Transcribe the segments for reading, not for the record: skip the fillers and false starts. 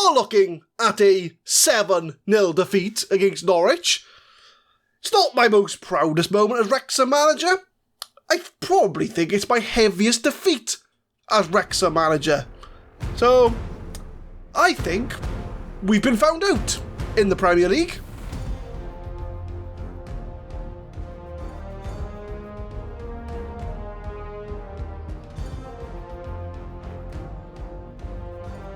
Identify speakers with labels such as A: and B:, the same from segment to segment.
A: are looking at a 7-0 defeat against Norwich. It's not my most proudest moment as Wrexham manager. I probably think it's my heaviest defeat as Wrexham manager. So, I think we've been found out in the Premier League.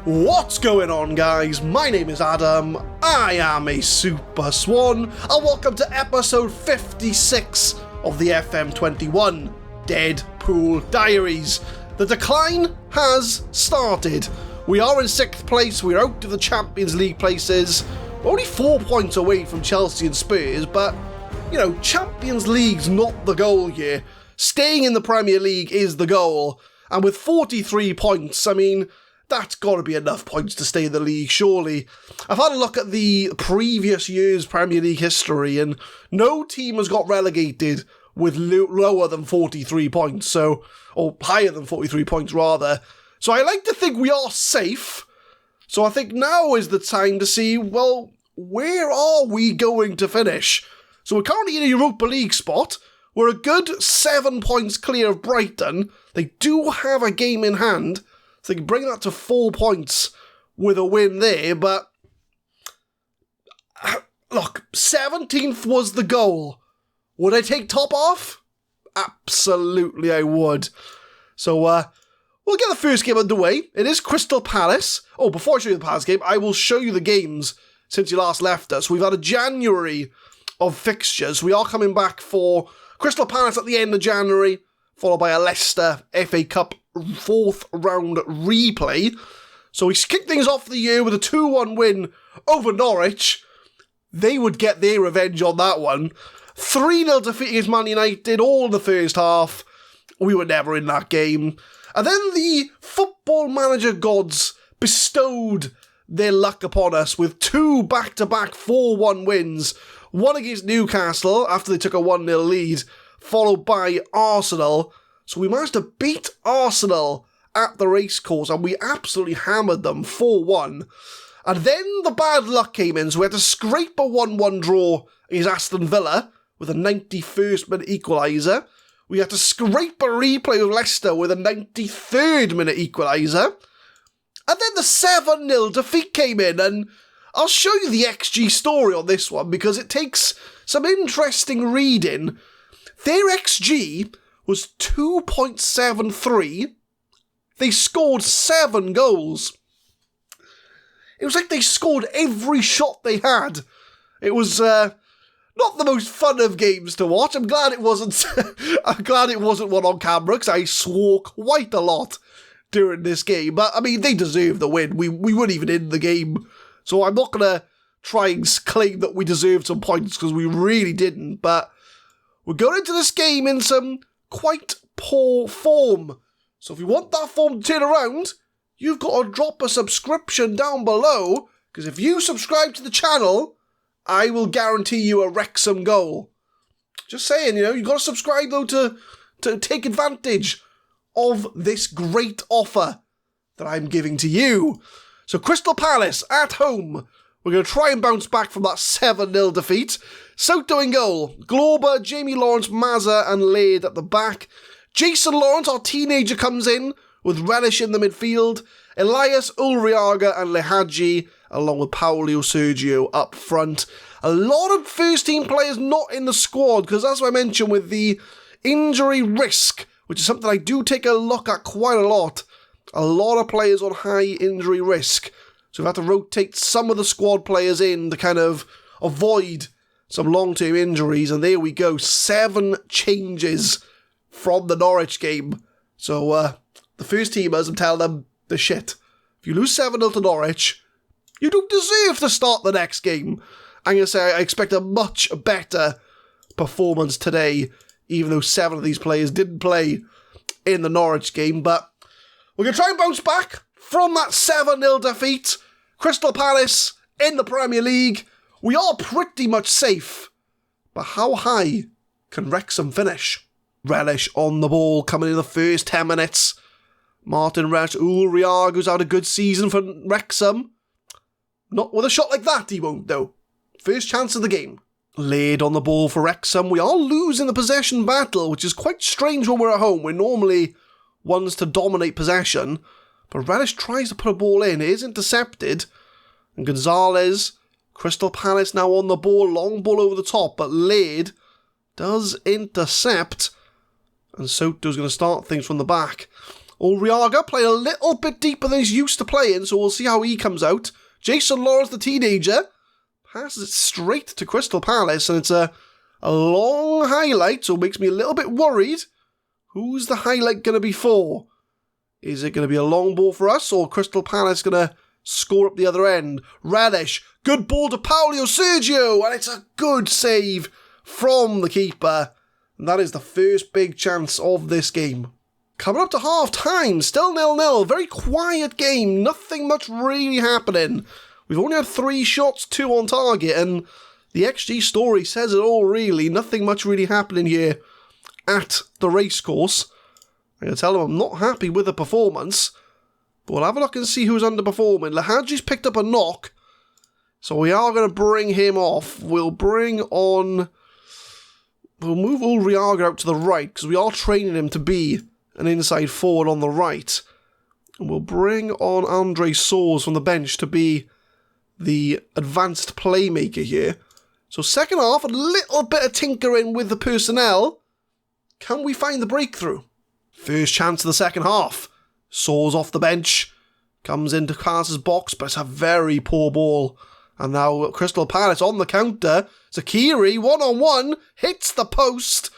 A: What's going on, guys? My name is Adam, I am a Super Swan, and welcome to episode 56 of the FM21 Deadpool Diaries. The decline has started. We are in 6th place, we're out of the Champions League places, we're only 4 points away from Chelsea and Spurs, but, you know, Champions League's not the goal here. Staying in the Premier League is the goal, and with 43 points, I mean, that's got to be enough points to stay in the league, surely. I've had a look at the previous year's Premier League history, and no team has got relegated with lower than 43 points, or higher than 43 points, rather. So I like to think we are safe. So I think now is the time to see, well, where are we going to finish? So we're currently in a Europa League spot. We're a good 7 points clear of Brighton. They do have a game in hand, so they can bring that to 4 points with a win there, but look, 17th was the goal. Would I take top off? Absolutely I would. So we'll get the first game underway. It is Crystal Palace. Oh, before I show you the Palace game, I will show you the games since you last left us. We've had a January of fixtures. We are coming back for Crystal Palace at the end of January, followed by a Leicester FA Cup 4th round replay. So we kicked things off the year with a 2-1 win over Norwich. They would get their revenge on that one. 3-0 defeat against Man United, all in the first half. We were never in that game. And then the football manager gods bestowed their luck upon us with 2 back-to-back 4-1 wins. One against Newcastle after they took a 1-0 lead, followed by Arsenal. So we managed to beat Arsenal at the racecourse, and we absolutely hammered them 4-1. And then the bad luck came in, so we had to scrape a 1-1 draw against Aston Villa with a 91st minute equaliser. We had to scrape a replay with Leicester with a 93rd minute equaliser. And then the 7-0 defeat came in, and I'll show you the XG story on this one because it takes some interesting reading. Their XG was 2.73. They scored 7 goals. It was like they scored every shot they had. It was not the most fun of games to watch. I'm glad it wasn't. I'm glad it wasn't one on camera because I swore quite a lot during this game. But I mean, they deserve the win. We weren't even in the game, so I'm not gonna try and claim that we deserved some points because we really didn't. But we're going into this game in some quite poor form. So if you want that form to turn around, you've got to drop a subscription down below, because if you subscribe to the channel, I will guarantee you a Wrexham goal. Just saying, you know, you've got to subscribe though to take advantage of this great offer that I'm giving to you. So Crystal Palace at home. We're going to try and bounce back from that 7-0 defeat. Soto in goal. Glauber, Jamie Lawrence, Mazza and Laird at the back. Jason Lawrence, our teenager, comes in with Relish in the midfield. Elias, Ulriaga and Lehaji, along with Paulio Sergio up front. A lot of first-team players not in the squad, because as I mentioned with the injury risk, which is something I do take a look at quite a lot of players on high injury risk. So we've had to rotate some of the squad players in to kind of avoid some long-term injuries. And there we go, 7 changes from the Norwich game. So the first teamers, I'm telling them, they're shit. If you lose 7-0 to Norwich, you don't deserve to start the next game. I'm going to say I expect a much better performance today, even though 7 of these players didn't play in the Norwich game. But we're going to try and bounce back from that 7-0 defeat. Crystal Palace in the Premier League. We are pretty much safe. But how high can Wrexham finish? Relish on the ball, coming in the first 10 minutes. Martin Relish, Ulriag, who's had a good season for Wrexham. Not with a shot like that, he won't, though. First chance of the game. Laid on the ball for Wrexham. We are losing the possession battle, which is quite strange when we're at home. We're normally ones to dominate possession. But Reynolds tries to put a ball in. It is intercepted. And Gonzalez, Crystal Palace now on the ball. Long ball over the top, but Laid does intercept. And Soto's going to start things from the back. Ulriaga playing a little bit deeper than he's used to playing, so we'll see how he comes out. Jason Lawrence, the teenager, passes it straight to Crystal Palace, and it's a long highlight, so it makes me a little bit worried. Who's the highlight going to be for? Is it going to be a long ball for us, or Crystal Palace going to score up the other end? Relish, good ball to Paolo Sergio, and it's a good save from the keeper. And that is the first big chance of this game. Coming up to half-time, still 0-0, very quiet game, nothing much really happening. We've only had 3 shots, 2 on target, and the XG story says it all really. Nothing much really happening here at the racecourse. I'm going to tell them I'm not happy with the performance, but we'll have a look and see who's underperforming. Lahadji's picked up a knock, so we are going to bring him off. We'll move Ulriaga out to the right, because we are training him to be an inside forward on the right. And we'll bring on Andre Soares from the bench to be the advanced playmaker here. So second half, a little bit of tinkering with the personnel. Can we find the breakthrough? First chance of the second half. Soares off the bench. Comes into Palace's box, but it's a very poor ball. And now Crystal Palace on the counter. Zakiri, one-on-one, hits the post.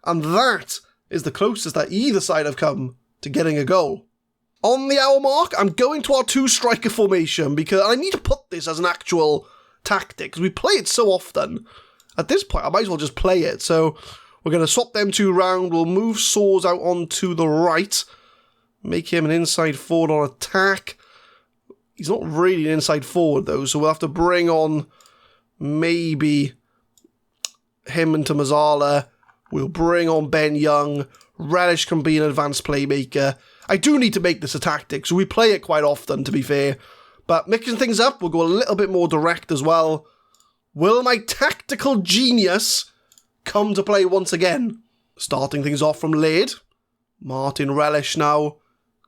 A: And that is the closest that either side have come to getting a goal. On the hour mark, I'm going to our 2-striker formation because I need to put this as an actual tactic because we play it so often. At this point, I might as well just play it. So we're going to swap them 2 round. We'll move Soares out onto the right. Make him an inside forward on attack. He's not really an inside forward though, so we'll have to bring on maybe him into Mazzala. We'll bring on Ben Young. Relish can be an advanced playmaker. I do need to make this a tactic, so we play it quite often, to be fair. But mixing things up, we'll go a little bit more direct as well. Will my tactical genius come to play once again? Starting things off from Laid. Martin Relish now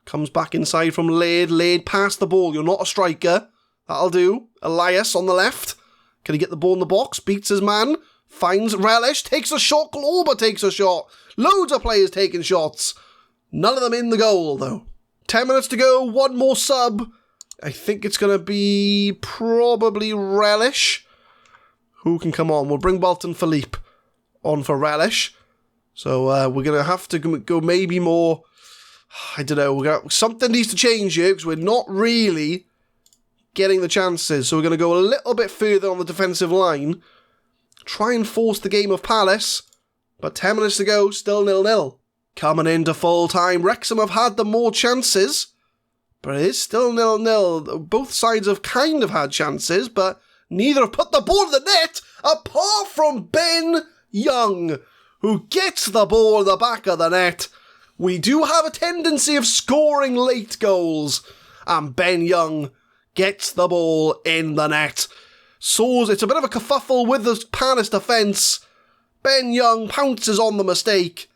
A: comes back inside from Laid. Laid past the ball. You're not a striker. That'll do. Elias on the left. Can he get the ball in the box? Beats his man. Finds Relish. Takes a shot. Glauber takes a shot. Loads of players taking shots. None of them in the goal, though. 10 minutes to go. One more sub. I think it's going to be probably Relish. Who can come on? We'll bring Walton Philippe on for Relish. So we're going to have to go maybe more... I don't know. Something needs to change here because we're not really getting the chances. So we're going to go a little bit further on the defensive line. Try and force the game of Palace. But 10 minutes to go, still 0-0. Coming into full time. Wrexham have had the more chances. But it is still 0-0. Both sides have kind of had chances, but neither have put the ball in the net, apart from Ben Young, who gets the ball in the back of the net. We do have a tendency of scoring late goals, and Ben Young gets the ball in the net. Soares, it's a bit of a kerfuffle with the Palace defence. Ben Young pounces on the mistake.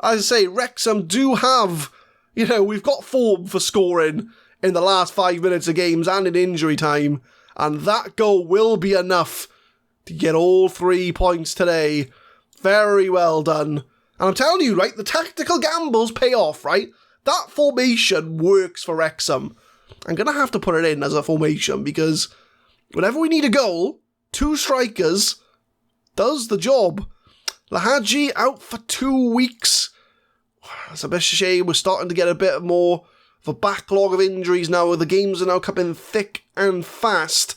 A: As I say, Wrexham do have... we've got form for scoring in the last 5 minutes of games and in injury time. And that goal will be enough to get all 3 points today. Very well done. And I'm telling you, right, the tactical gambles pay off, right? That formation works for Wrexham. I'm going to have to put it in as a formation because whenever we need a goal, 2 strikers does the job. Lahadji out for 2 weeks. It's a bit of a shame. We're starting to get a bit more of a backlog of injuries now. The games are now coming thick and fast.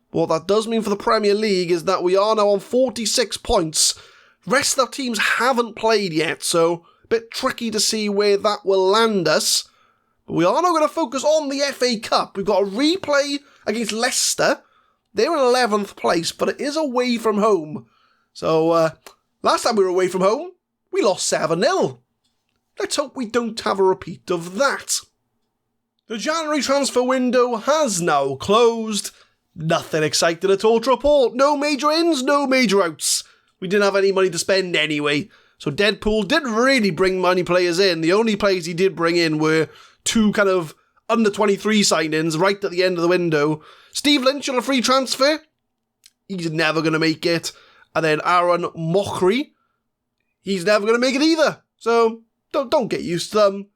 A: What that does mean for the Premier League is that we are now on 46 points. Rest of the teams haven't played yet, so a bit tricky to see where that will land us. But we are now going to focus on the FA Cup. We've got a replay against Leicester. They're in 11th place, but it is away from home. So, last time we were away from home, we lost 7-0. Let's hope we don't have a repeat of that. The January transfer window has now closed, Nothing exciting at all to report. No major ins, no major outs. We didn't have any money to spend anyway. So Deadpool didn't really bring many players in. The only players he did bring in were two kind of under 23 signings right at the end of the window. Steve Lynch on a free transfer. He's never going to make it. And then Aaron Mockery. He's never going to make it either. So don't get used to them.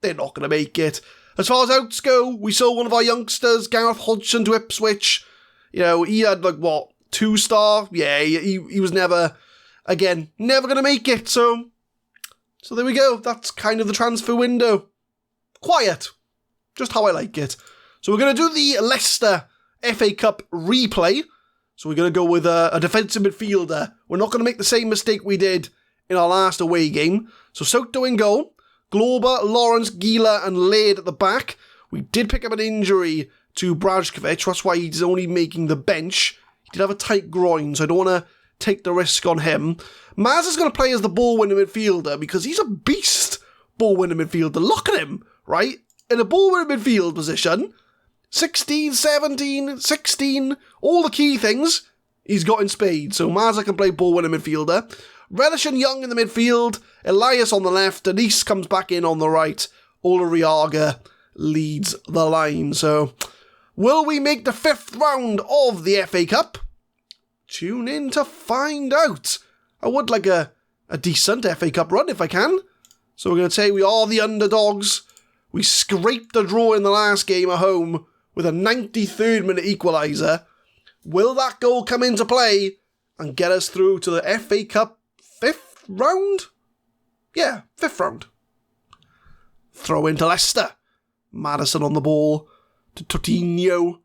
A: They're not going to make it. As far as outs go, we saw one of our youngsters, Gareth Hodgson, to Ipswich. You know, he had 2-star? Yeah, he was never going to make it. So there we go. That's kind of the transfer window. Quiet. Just how I like it. So we're going to do the Leicester FA Cup replay. So we're going to go with a defensive midfielder. We're not going to make the same mistake we did in our last away game. So Soto in goal. Glober, Lawrence, Gila and Laird at the back. We did pick up an injury to Brajkovic. That's why he's only making the bench. He did have a tight groin, so I don't want to take the risk on him. Maz is going to play as the ball-winning midfielder because he's a beast ball-winning midfielder. Look at him, right? In a ball-winning midfield position, 16, 17, 16, all the key things he's got in spades. So Mazza can play ball-winning midfielder. Relish and Young in the midfield, Elias on the left, Denise comes back in on the right, Olariaga leads the line. So, will we make the 5th round of the FA Cup? Tune in to find out. I would like a decent FA Cup run if I can. So we're going to say we are the underdogs. We scraped the draw in the last game at home with a 93rd minute equaliser. Will that goal come into play and get us through to the FA Cup 5th round? Yeah, 5th round. Throw into Leicester. Madison on the ball to Coutinho.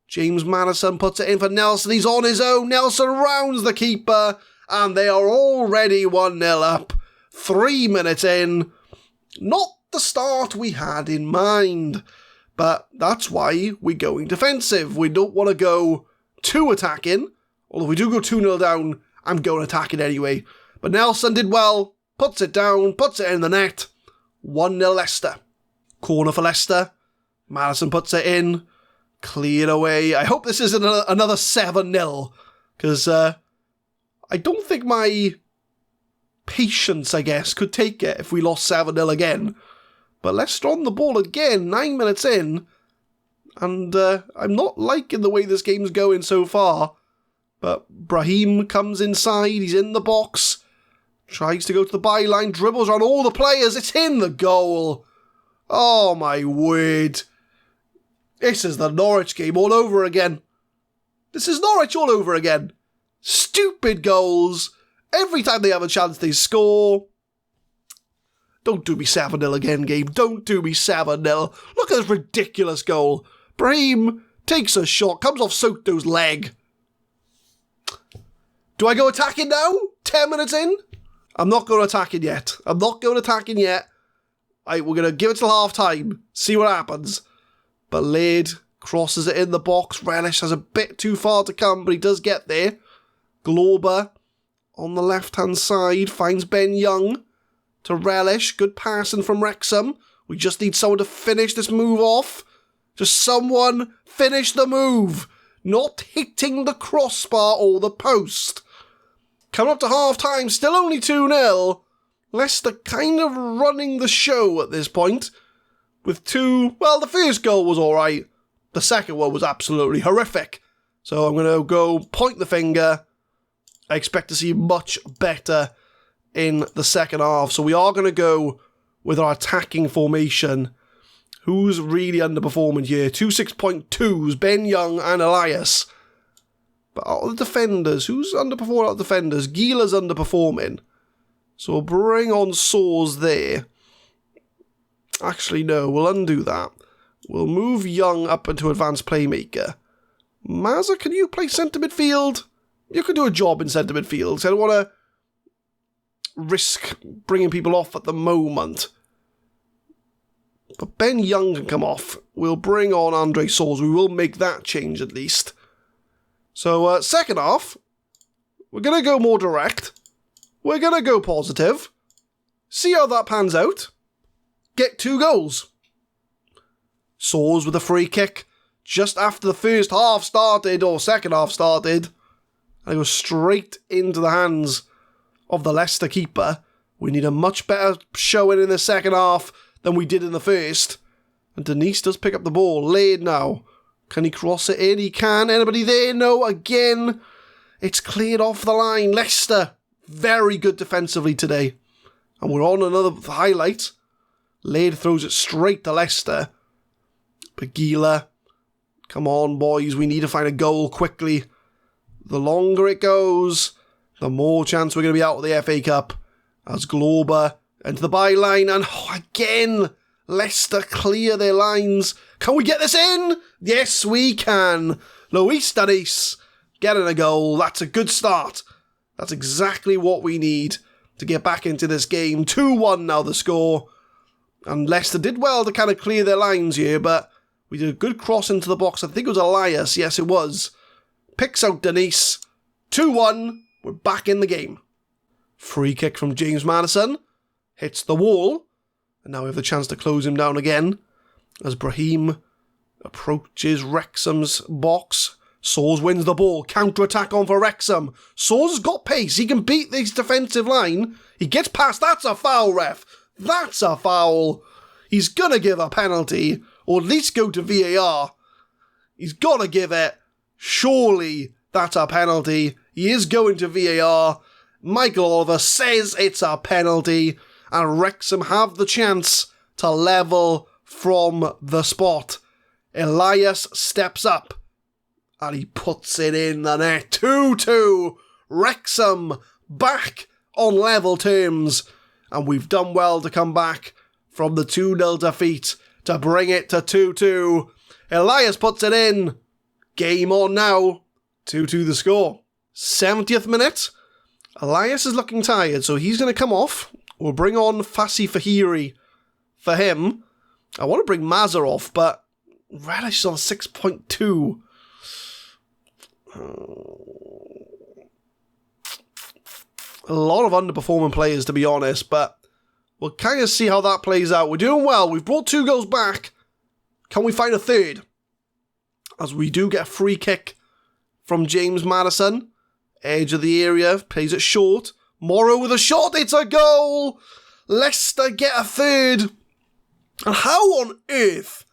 A: James Madison puts it in for Nelson. He's on his own. Nelson rounds the keeper. And they are already 1-0 up. 3 minutes in. Not the start we had in mind. But that's why we're going defensive. We don't want to go too attacking. Although if we do go 2-0 down, I'm going attacking anyway. But Nelson did well, puts it down, puts it in the net. 1-0 Leicester. Corner for Leicester. Madison puts it in. Cleared away. I hope this isn't another 7-0. Because I don't think my patience, I guess, could take it if we lost 7-0 again. But Leicester on the ball again, 9 minutes in. And I'm not liking the way this game's going so far. But Brahim comes inside, he's in the box. Tries to go to the byline, dribbles around all the players, it's in the goal. Oh my word. This is the Norwich game all over again. This is Norwich all over again. Stupid goals. Every time they have a chance, they score. Don't do me 7-0 again, game. Don't do me 7-0. Look at this ridiculous goal. Brahim takes a shot, comes off Soto's leg. Do I go attacking now? 10 minutes in? I'm not going attacking yet. We're going to give it till half time. See what happens. But Laird crosses it in the box. Relish has a bit too far to come, but he does get there. Glober on the left-hand side finds Ben Young to Relish. Good passing from Wrexham. We just need someone to finish this move off. Just someone finish the move. Not hitting the crossbar or the post. Coming up to half-time, still only 2-0. Leicester kind of running the show at this point. With the first goal was alright. The second one was absolutely horrific. So I'm going to go point the finger. I expect to see much better in the second half. So we are going to go with our attacking formation. Who's really underperforming here? 2 6.2s, Ben Young and Elias. But out of the defenders, who's underperforming out of the defenders? Gila's underperforming. So we'll bring on Soars there. Actually, no, we'll undo that. We'll move Young up into advanced playmaker. Mazza, can you play centre midfield? You can do a job in centre midfield, so I don't want to risk bringing people off at the moment. But Ben Young can come off. We'll bring on Andre Soars. We will make that change at least. So, second half, we're going to go more direct. We're going to go positive. See how that pans out. Get 2 goals. Soars with a free kick just after the first half started, or second half started. And it goes straight into the hands of the Leicester keeper. We need a much better showing in the second half than we did in the first. And Denise does pick up the ball. Laid now. Can he cross it in? He can. Anybody there? No. Again, it's cleared off the line. Leicester, very good defensively today. And we're on another highlight. Laid throws it straight to Leicester. Pagila. Come on, boys. We need to find a goal quickly. The longer it goes, the more chance we're going to be out of the FA Cup. As Glober into the byline. And again, Leicester clear their lines. Can we get this in? Yes, we can. Luis Denise getting a goal. That's a good start. That's exactly what we need to get back into this game. 2-1 now the score. And Leicester did well to kind of clear their lines here, but we did a good cross into the box. I think it was Elias. Yes, it was. Picks out Denise. 2-1. We're back in the game. Free kick from James Madison. Hits the wall. And now we have the chance to close him down again. As Brahim approaches Wrexham's box. Soers wins the ball. Counter-attack on for Wrexham. Soers has got pace. He can beat this defensive line. He gets past. That's a foul, ref. That's a foul. He's going to give a penalty. Or at least go to VAR. He's got to give it. Surely that's a penalty. He is going to VAR. Michael Oliver says it's a penalty. And Wrexham have the chance to level from the spot. Elias steps up. And he puts it in the net. 2-2. Wrexham back on level terms. And we've done well to come back from the 2-0 defeat to bring it to 2-2. Elias puts it in. Game on now. 2-2 the score. 70th minute. Elias is looking tired, so he's going to come off. We'll bring on Fassi Fahiri for him. I want to bring Mazza off, but Relish is on 6.2. A lot of underperforming players, to be honest, but we'll kind of see how that plays out. We're doing well. We've brought 2 goals back. Can we find a third? As we do get a free kick from James Madison. Edge of the area. Plays it short. Morrow with a shot. It's a goal. Leicester get a third. And how on earth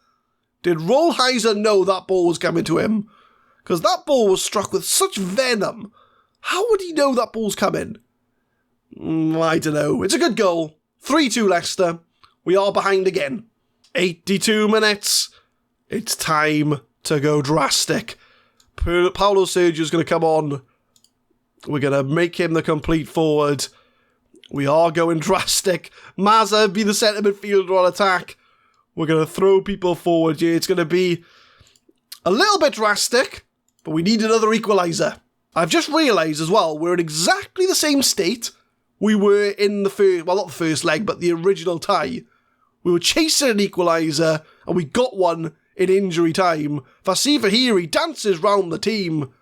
A: did Rollheiser know that ball was coming to him? Because that ball was struck with such venom. How would he know that ball's coming? I don't know. It's a good goal. 3-2 Leicester. We are behind again. 82 minutes. It's time to go drastic. Paulo Sergio's going to come on. We're going to make him the complete forward. We are going drastic. Mazza be the centre midfielder on attack. We're going to throw people forward here. It's going to be a little bit drastic, but we need another equaliser. I've just realised as well, we're in exactly the same state we were in the first, well, not the first leg, but the original tie. We were chasing an equaliser, and we got one in injury time. Fassi Fahiri dances round the team.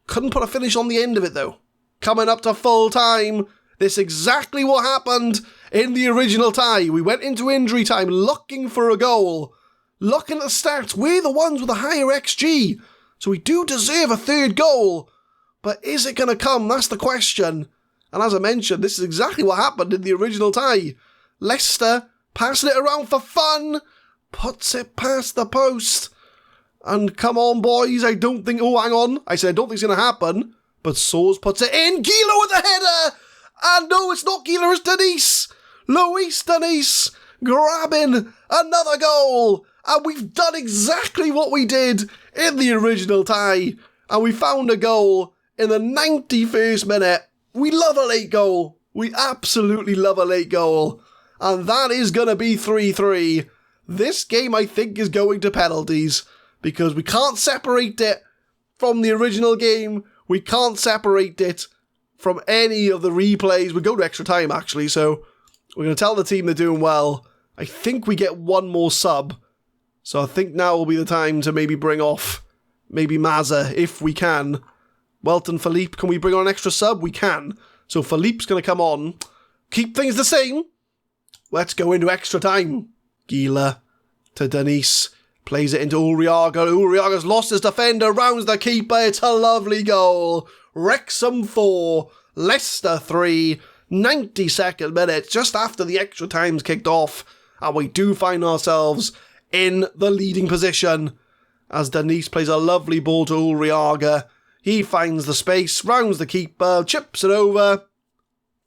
A: Couldn't put a finish on the end of it, though. Coming up to full time. This is exactly what happened in the original tie. We went into injury time looking for a goal. Looking at the stats, we're the ones with a higher XG. So we do deserve a third goal. But is it going to come? That's the question. And as I mentioned, this is exactly what happened in the original tie. Leicester passing it around for fun. Puts it past the post. And come on, boys. I don't think... Oh, hang on. I said I don't think it's going to happen. But Soers puts it in. Gila with the header. And no, it's not Gila. It's Denise. Luis Denise grabbing another goal. And we've done exactly what we did in the original tie. And we found a goal in the 91st minute. We love a late goal. We absolutely love a late goal. And that is going to be 3-3. This game, I think, is going to penalties. Because we can't separate it from the original game. We can't separate it from any of the replays. We go to extra time, actually. So we're going to tell the team they're doing well. I think we get one more sub. So I think now will be the time to maybe bring off maybe Mazza, if we can. Welton Philippe, can we bring on an extra sub? We can. So Philippe's going to come on. Keep things the same. Let's go into extra time. Gila to Denise. Plays it into Uriaga. Uriaga's lost his defender, rounds the keeper. It's a lovely goal. Wrexham 4, Leicester 3, 92nd minute, just after the extra time's kicked off. And we do find ourselves in the leading position as Denise plays a lovely ball to Uriaga. He finds the space, rounds the keeper, chips it over.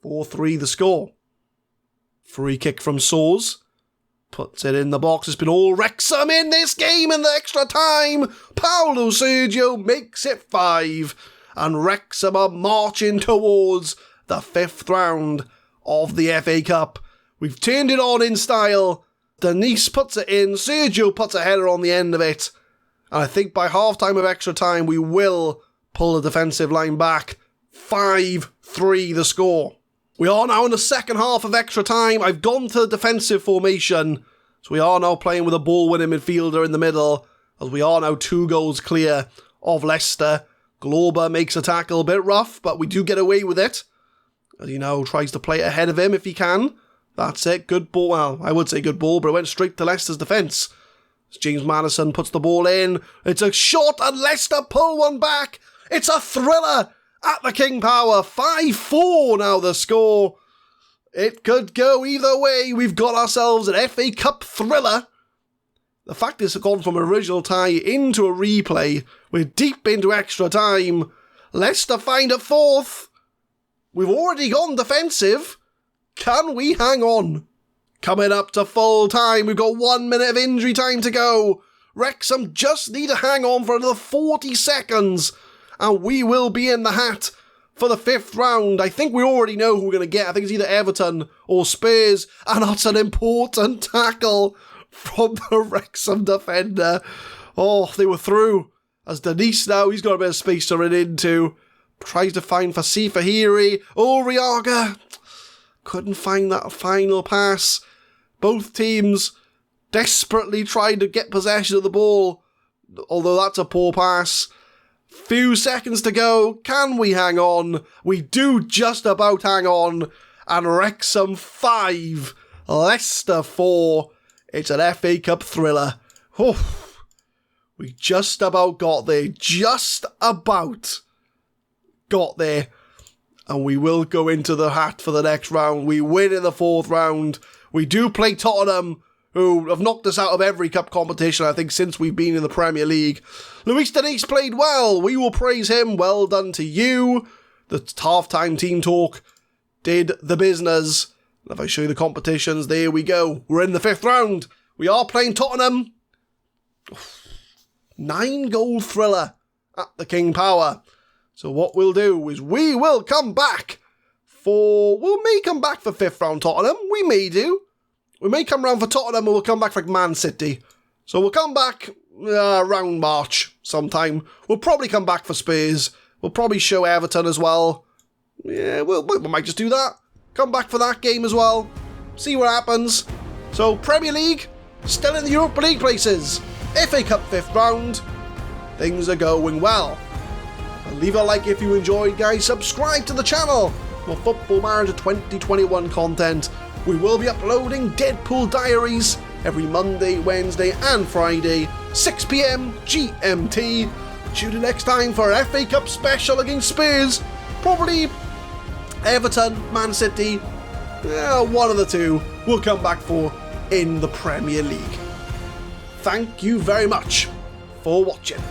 A: 4-3 the score. Free kick from Soares. Puts it in the box. It's been all Wrexham in this game in the extra time. Paulo Sergio makes it 5. And Wrexham are marching towards the 5th round of the FA Cup. We've turned it on in style. Denise puts it in. Sergio puts a header on the end of it. And I think by half-time of extra time, we will pull the defensive line back. 5-3 the score. We are now in the second half of extra time. I've gone to the defensive formation. So we are now playing with a ball-winning midfielder in the middle. As we are now 2 goals clear of Leicester. Glober makes a tackle, a bit rough, but we do get away with it. As he now tries to play ahead of him if he can. That's it. Good ball. Well, I would say good ball, but it went straight to Leicester's defence. As James Madison puts the ball in. It's a shot and Leicester pull one back. It's a thriller at the King Power. 5-4 now the score. It could go either way. We've got ourselves an FA Cup thriller. The fact is, it's gone from an original tie into a replay. We're deep into extra time. Leicester find a 4th. We've already gone defensive. Can we hang on? Coming up to full time. We've got 1 minute of injury time to go. Wrexham just need to hang on for another 40 seconds. And we will be in the hat for the 5th round. I think we already know who we're going to get. I think it's either Everton or Spurs. And that's an important tackle from the Wrexham defender. Oh, they were through. As Denise now, he's got a bit of space to run into. Tries to find Fassi Fahiri. Uriaga couldn't find that final pass. Both teams desperately trying to get possession of the ball. Although that's a poor pass. Few seconds to go. Can we hang on? We do just about hang on. And Wrexham 5, Leicester 4. It's an FA Cup thriller. Oh, we just about got there. Just about got there. And we will go into the hat for the next round. We win in the 4th round. We do play Tottenham, who have knocked us out of every cup competition, I think, since we've been in the Premier League. Luis Denise played well. We will praise him. Well done to you. The half-time team talk did the business. If I show you the competitions, there we go. We're in the 5th round. We are playing Tottenham. 9-goal thriller at the King Power. So what we'll do is we will come back we may come back for 5th round Tottenham. We may do. We may come round for Tottenham and we'll come back for Man City. So we'll come back around March sometime. We'll probably come back for Spurs. We'll probably show Everton as well. Yeah, we might just do that. Come back for that game as well. See what happens. So Premier League, still in the Europa League places. FA Cup 5th round. Things are going well. And leave a like if you enjoyed, guys. Subscribe to the channel for Football Manager 2021 content. We will be uploading Deadpool Diaries every Monday, Wednesday and Friday, 6 PM GMT. Tune in next time for an FA Cup special against Spurs. Probably Everton, Man City, one of the two we'll come back for in the Premier League. Thank you very much for watching.